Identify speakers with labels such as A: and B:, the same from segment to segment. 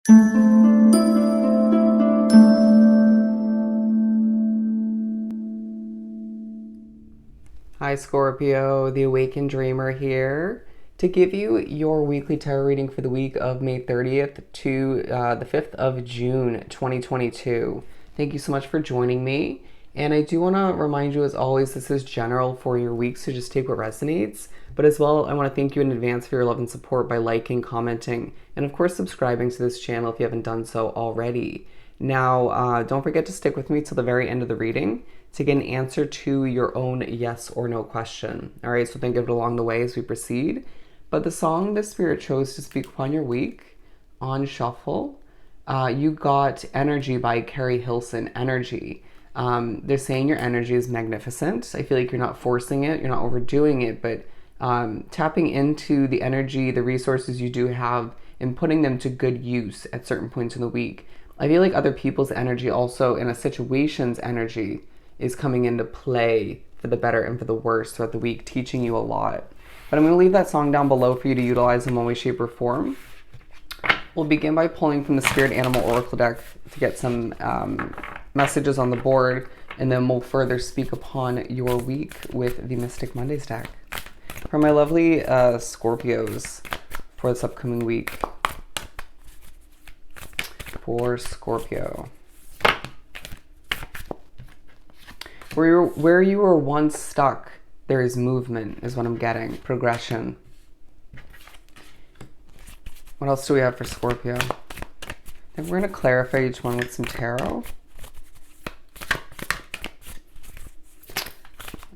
A: Hi Scorpio, the Awakened Dreamer here to give you your weekly tarot reading for the week of May 30th to the 5th of June 2022. Thank you so much for joining me. And I do want to remind you, as always, this is general for your week, so just take what resonates. But as well, I want to thank you in advance for your love and support by liking, commenting, and of course subscribing to this channel if you haven't done so already. Now, don't forget to stick with me till the very end of the reading to get an answer to your own yes or no question. All right, so think of it along the way as we proceed. But the song the Spirit chose to speak upon your week on shuffle, you got Energy by Keri Hilson. Energy. They're saying your energy is magnificent. I feel like you're not forcing it, you're not overdoing it, but tapping into the energy, the resources you do have, and putting them to good use at certain points in the week. I feel like other people's energy also in a situation's energy is coming into play for the better and for the worse throughout the week, teaching you a lot. But I'm going to leave that song down below for you to utilize in one way, shape, or form. We'll begin by pulling from the Spirit Animal Oracle deck to get some messages on the board, and then we'll further speak upon your week with the Mystic Mondays deck. For my lovely Scorpios for this upcoming week. For Scorpio. Where you were once stuck, there is movement, is what I'm getting. Progression. What else do we have for Scorpio? I think we're going to clarify each one with some tarot.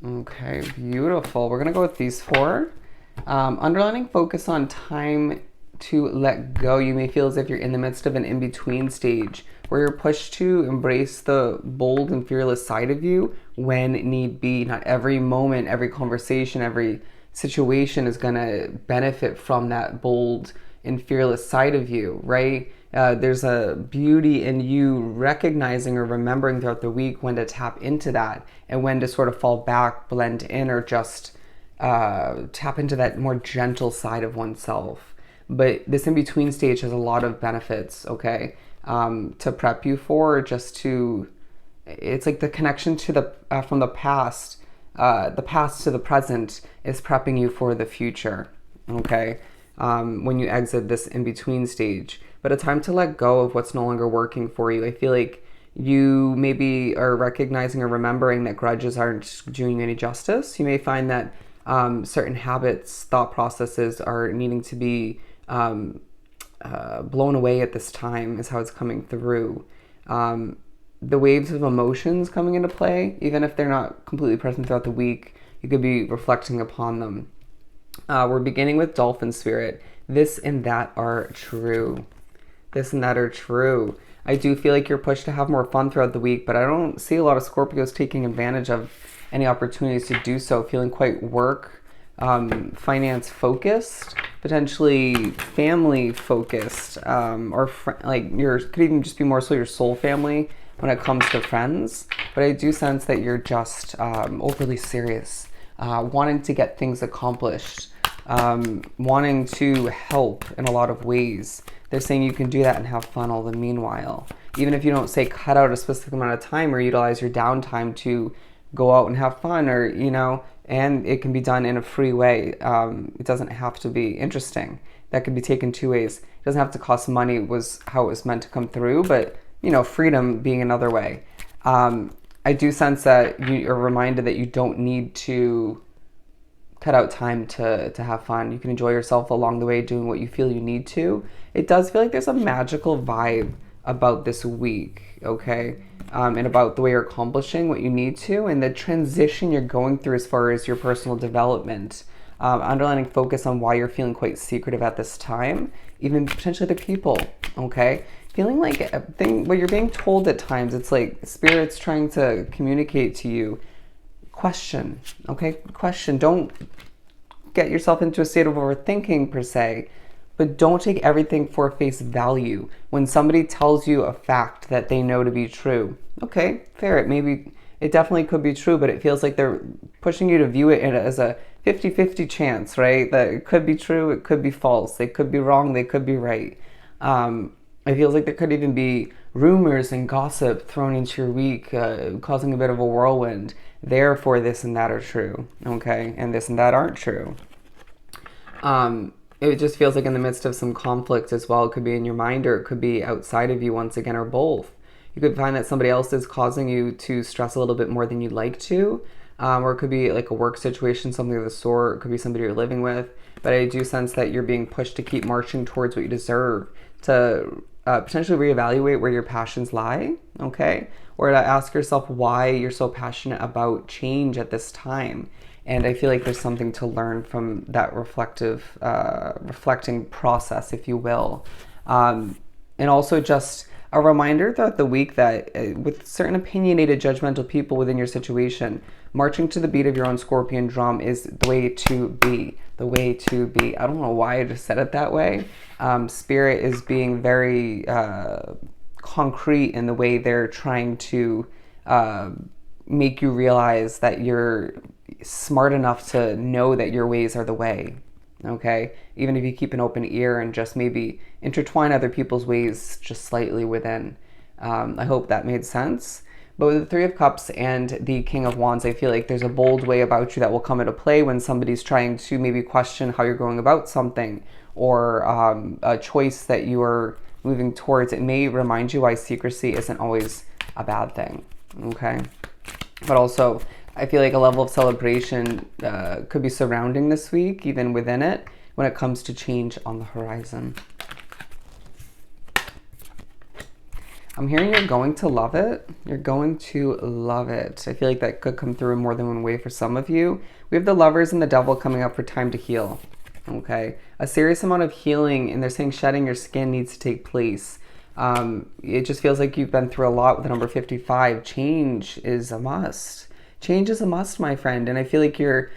A: Okay, beautiful. We're going to go with these four. Underlining focus on time to let go. You may feel as if you're in the midst of an in-between stage where you're pushed to embrace the bold and fearless side of you when need be. Not every moment, every conversation, every situation is going to benefit from that bold and fearless side of you, right? There's a beauty in you recognizing or remembering throughout the week when to tap into that and when to sort of fall back, blend in, or just tap into that more gentle side of oneself. But this in-between stage has a lot of benefits, okay, to prep you for, just to, it's like the connection to the, from the past to the present is prepping you for the future, okay, when you exit this in-between stage. But a time to let go of what's no longer working for you. I feel like you maybe are recognizing or remembering that grudges aren't doing you any justice. You may find that certain habits, thought processes are needing to be blown away at this time, is how it's coming through. The waves of emotions coming into play, even if they're not completely present throughout the week, you could be reflecting upon them. We're beginning with Dolphin Spirit. This and that are true. This and that are true. I do feel like you're pushed to have more fun throughout the week, but I don't see a lot of Scorpios taking advantage of any opportunities to do so, feeling quite work, finance focused, potentially family focused, or like could even just be more so your soul family when it comes to friends. But I do sense that you're just overly serious, wanting to get things accomplished, wanting to help in a lot of ways. They're saying you can do that and have fun all the meanwhile. Even if you don't say cut out a specific amount of time or utilize your downtime to go out and have fun, or, you know, and it can be done in a free way. It doesn't have to be interesting. That could be taken two ways. It doesn't have to cost money, was how it was meant to come through, but, you know, freedom being another way. I do sense that you are reminded that you don't need to cut out time to have fun. You can enjoy yourself along the way doing what you feel you need to. It does feel like there's a magical vibe about this week, okay? And about the way you're accomplishing what you need to, and the transition you're going through as far as your personal development. Underlining focus on why you're feeling quite secretive at this time, even potentially to people, okay? Feeling like what you're being told at times, it's like Spirit's trying to communicate to you. Question, okay? Question. Don't get yourself into a state of overthinking per se, but don't take everything for face value. When somebody tells you a fact that they know to be true, okay, fair. It definitely could be true, but it feels like they're pushing you to view it as a 50-50 chance, right? That it could be true, it could be false, they could be wrong, they could be right. It feels like there could even be rumors and gossip thrown into your week, causing a bit of a whirlwind. Therefore, this and that are true, okay? And this and that aren't true. It just feels like in the midst of some conflict as well. It could be in your mind or it could be outside of you once again, or both. You could find that somebody else is causing you to stress a little bit more than you'd like to. Or it could be like a work situation, something of the sort. It could be somebody you're living with. But I do sense that you're being pushed to keep marching towards what you deserve, to potentially reevaluate where your passions lie, okay? Or to ask yourself why you're so passionate about change at this time. And I feel like there's something to learn from that reflecting process, if you will. And also just a reminder throughout the week that with certain opinionated, judgmental people within your situation, marching to the beat of your own scorpion drum is the way to be. The way to be. I don't know why I just said it that way. Spirit is being very concrete in the way they're trying to make you realize that you're smart enough to know that your ways are the way. Okay? Even if you keep an open ear and just maybe intertwine other people's ways just slightly within. I hope that made sense. But with the Three of Cups and the King of Wands, I feel like there's a bold way about you that will come into play when somebody's trying to maybe question how you're going about something, or a choice that you are moving towards. It may remind you why secrecy isn't always a bad thing, okay? But also, I feel like a level of celebration could be surrounding this week, even within it, when it comes to change on the horizon. I'm hearing you're going to love it. You're going to love it. I feel like that could come through in more than one way for some of you. We have the Lovers and the Devil coming up for time to heal. Okay? A serious amount of healing, and they're saying shedding your skin needs to take place. It just feels like you've been through a lot with the number 55. Change is a must. Change is a must, my friend. And I feel like you're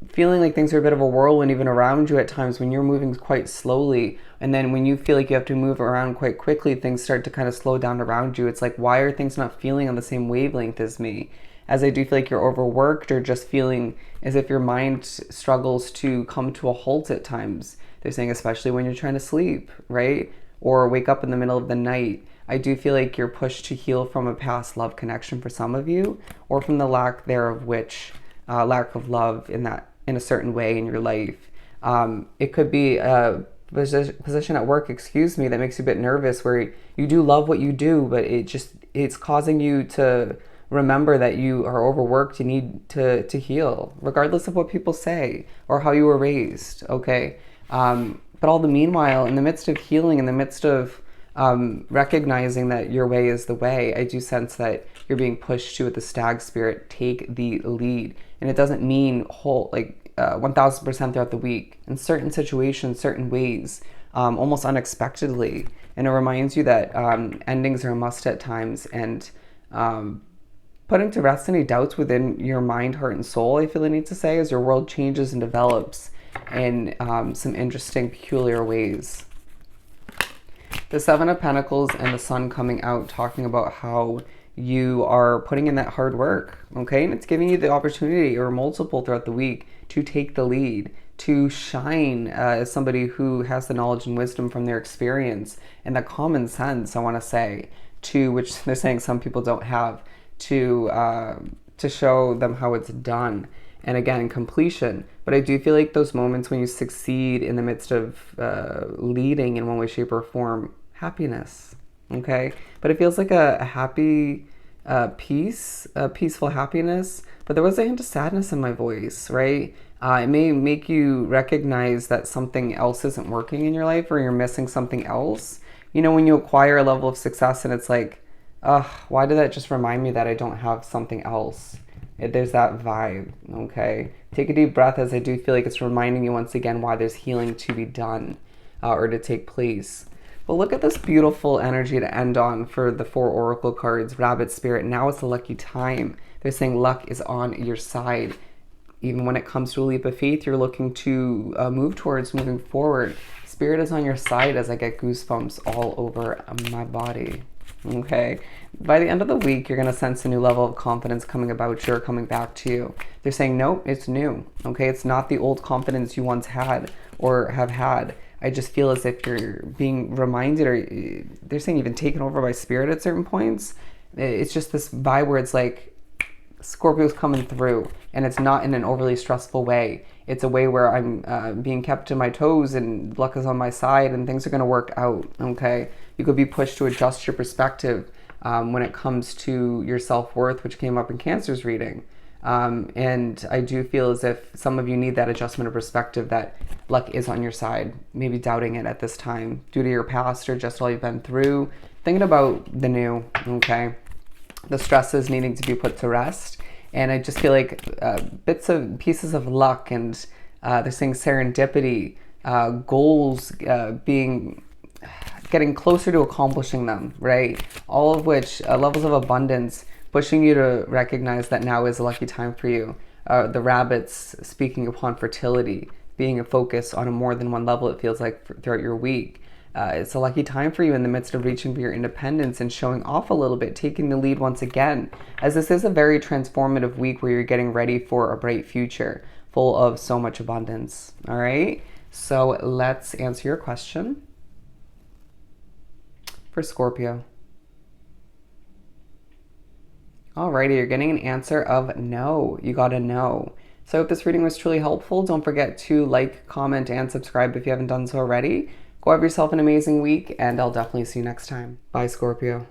A: feeling like things are a bit of a whirlwind even around you at times when you're moving quite slowly. And then when you feel like you have to move around quite quickly, things start to kind of slow down around you. It's like, why are things not feeling on the same wavelength as me? As I do feel like you're overworked, or just feeling as if your mind struggles to come to a halt at times. They're saying especially when you're trying to sleep, right? Or wake up in the middle of the night. I do feel like you're pushed to heal from a past love connection for some of you, or from the lack thereof, which lack of love in a certain way in your life. It could be a position at work, that makes you a bit nervous, where you do love what you do, but it's causing you to remember that you are overworked. You need to heal, regardless of what people say or how you were raised, okay? But all the meanwhile, in the midst of healing, in the midst of recognizing that your way is the way, I do sense that you're being pushed to, with the Stag spirit, take the lead. And it doesn't mean 1000% throughout the week. In certain situations, certain ways, almost unexpectedly. And it reminds you that endings are a must at times, and putting to rest any doubts within your mind, heart, and soul, I feel I need to say, as your world changes and develops in some interesting, peculiar ways. The Seven of Pentacles and the Sun coming out, talking about how you are putting in that hard work, okay? And it's giving you the opportunity, or multiple throughout the week, to take the lead, to shine as somebody who has the knowledge and wisdom from their experience, and the common sense, I want to say, to which they're saying some people don't have, to show them how it's done. And again, completion. But I do feel like those moments when you succeed in the midst of leading in one way, shape, or form, happiness, okay? But it feels like a happy peace, a peaceful happiness. But there was a hint of sadness in my voice, right? It may make you recognize that something else isn't working in your life, or you're missing something else. You know, when you acquire a level of success and it's like, why did that just remind me that I don't have something else? There's that vibe, okay? Take a deep breath, as I do feel like it's reminding you once again why there's healing to be done or to take place. But look at this beautiful energy to end on for the 4 oracle cards. Rabbit spirit, now is the lucky time. They're saying luck is on your side. Even when it comes to a leap of faith you're looking to move towards, moving forward, spirit is on your side, as I get goosebumps all over my body. Okay, by the end of the week, you're going to sense a new level of confidence coming about you, or coming back to you. They're saying, nope, it's new. Okay, it's not the old confidence you once had or have had. I just feel as if you're being reminded, or they're saying even taken over by spirit at certain points. It's just this vibe where it's like Scorpio's coming through, and it's not in an overly stressful way. It's a way where I'm being kept to my toes, and luck is on my side, and things are going to work out, okay? You could be pushed to adjust your perspective when it comes to your self-worth, which came up in Cancer's reading. And I do feel as if some of you need that adjustment of perspective, that luck is on your side, maybe doubting it at this time due to your past or just all you've been through. Thinking about the new, okay? The stresses needing to be put to rest. And I just feel like bits of pieces of luck, and they're saying serendipity, goals getting closer to accomplishing them, right? All of which levels of abundance pushing you to recognize that now is a lucky time for you. The rabbits speaking upon fertility, being a focus on a more than one level, it feels like throughout your week. It's a lucky time for you in the midst of reaching for your independence and showing off a little bit, taking the lead once again, as this is a very transformative week where you're getting ready for a bright future full of so much abundance. All right, so let's answer your question for Scorpio. Alrighty, you're getting an answer of no. You got a no. So I hope this reading was truly helpful. Don't forget to like, comment, and subscribe if you haven't done so already. Go have yourself an amazing week, and I'll definitely see you next time. Bye, Scorpio.